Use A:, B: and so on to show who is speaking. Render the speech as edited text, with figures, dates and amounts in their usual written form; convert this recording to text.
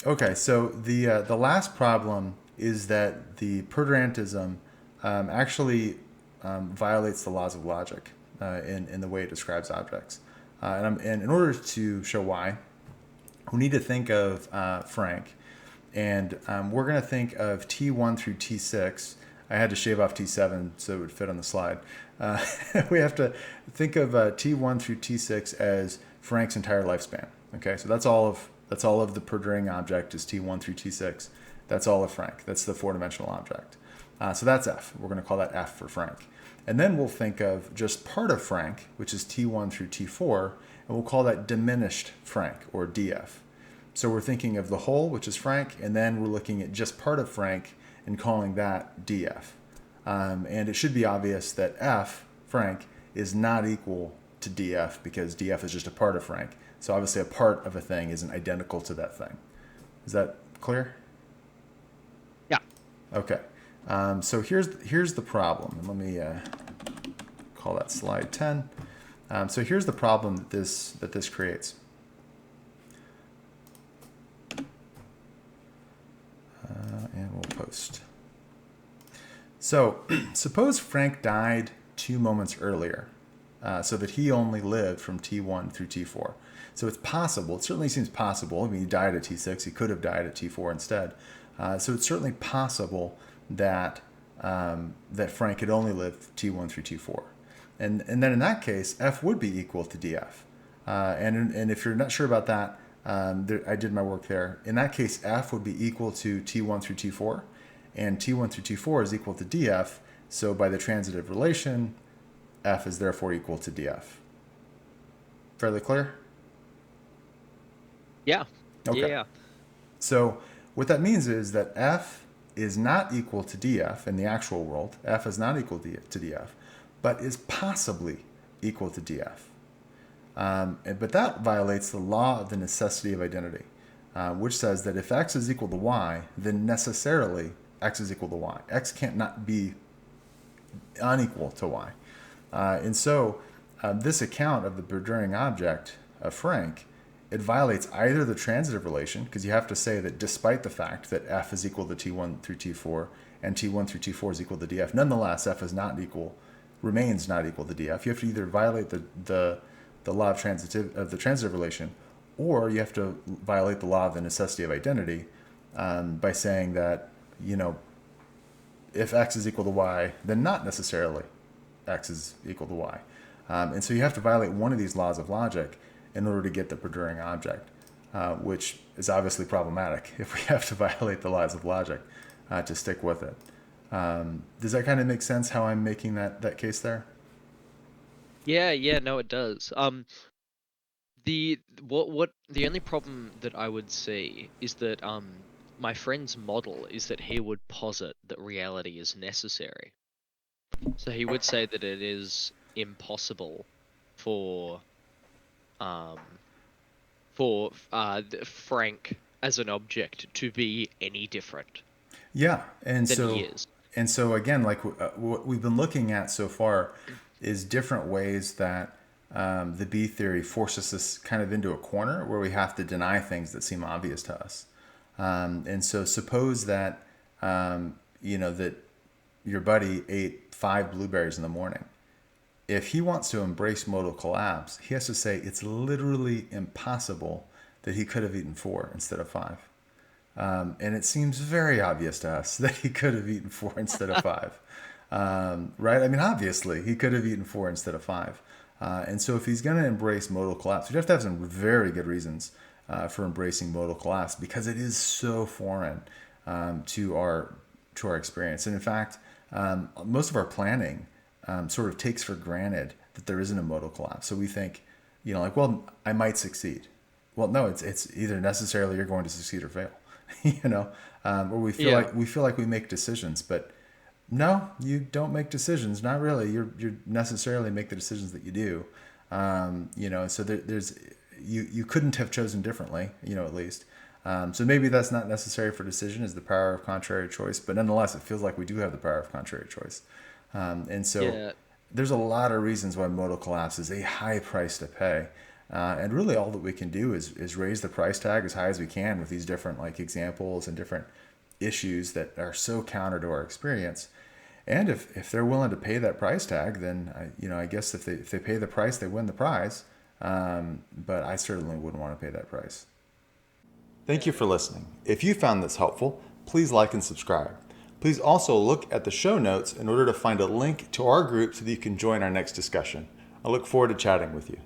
A: Okay, so the last problem is that the perdurantism actually violates the laws of logic in the way it describes objects. And in order to show why, we need to think of Frank, and we're going to think of T1 through T6. I had to shave off T7 so it would fit on the slide. Uh, we have to think of T1 through T6 as Frank's entire lifespan. Okay, so that's all of the perduring object is T1 through T6. That's all of Frank. That's the four-dimensional object. So that's F. We're going to call that F for Frank. And then we'll think of just part of Frank, which is T1 through T4, and we'll call that diminished Frank, or DF. So we're thinking of the whole, which is Frank, and then we're looking at just part of Frank and calling that DF. And it should be obvious that F, Frank, is not equal to DF because DF is just a part of Frank. So obviously a part of a thing isn't identical to that thing. Is that clear?
B: Yeah.
A: Okay. So here's the problem. And let me call that slide 10. So here's the problem that this creates. And we'll post. So suppose Frank died 2 moments earlier, so that he only lived from T1 through T4. So it's possible, it certainly seems possible. I mean, he died at T6, he could have died at T4 instead. So it's certainly possible that that Frank had only lived T1 through T4. And then in that case, F would be equal to DF. And if you're not sure about that, I did my work there. In that case, F would be equal to T1 through T4, and T1 through T4 is equal to DF. So by the transitive relation, F is therefore equal to DF. Fairly clear?
B: Yeah.
A: Okay.
B: Yeah.
A: So what that means is that F is not equal to DF in the actual world. F is not equal to DF, but is possibly equal to DF. But that violates the law of the necessity of identity, which says that if x is equal to y, then necessarily x is equal to y. X can't not be unequal to y. And so this account of the perduring object of Frank, it violates either the transitive relation, because you have to say that despite the fact that f is equal to T1 through T4 and T1 through T4 is equal to DF, nonetheless f is not equal, remains not equal to DF. You have to either violate the law of the transitive relation, or you have to violate the law of the necessity of identity by saying that, if x is equal to y, then not necessarily x is equal to y. And so you have to violate one of these laws of logic in order to get the perduring object, which is obviously problematic if we have to violate the laws of logic to stick with it. Does that kind of make sense how I'm making that case there?
B: Yeah, no, it does. The only problem that I would see is that my friend's model is that he would posit that reality is necessary. So he would say that it is impossible for um Frank as an object to be any different
A: Yeah, and
B: than he
A: so
B: is.
A: and so again, like what we've been looking at so far is different ways that the B theory forces us kind of into a corner where we have to deny things that seem obvious to us. And so suppose that that your buddy ate 5 blueberries in the morning. If he wants to embrace modal collapse, he has to say it's literally impossible that he could have eaten 4 instead of 5. And it seems very obvious to us that he could have eaten 4 instead of 5. Right? I mean, obviously, he could have eaten 4 instead of 5. And so if he's going to embrace modal collapse, you have to have some very good reasons for embracing modal collapse because it is so foreign to our experience. And in fact, most of our planning sort of takes for granted that there isn't a modal collapse. So we think, like, well, I might succeed. Well, no, it's either necessarily you're going to succeed or fail, or
B: Yeah.
A: we feel like we make decisions, but no, you don't make decisions. Not really. You necessarily make the decisions that you do. So there's you couldn't have chosen differently. At least. So maybe that's not necessary for decision is the power of contrary choice, but nonetheless, it feels like we do have the power of contrary choice. And so
B: Yeah.
A: there's a lot of reasons why modal collapse is a high price to pay. And really all that we can do is raise the price tag as high as we can with these different like examples and different issues that are so counter to our experience. And if they're willing to pay that price tag, then I guess if they pay the price, they win the prize. But I certainly wouldn't want to pay that price. Thank you for listening. If you found this helpful, please like and subscribe. Please also look at the show notes in order to find a link to our group so that you can join our next discussion. I look forward to chatting with you.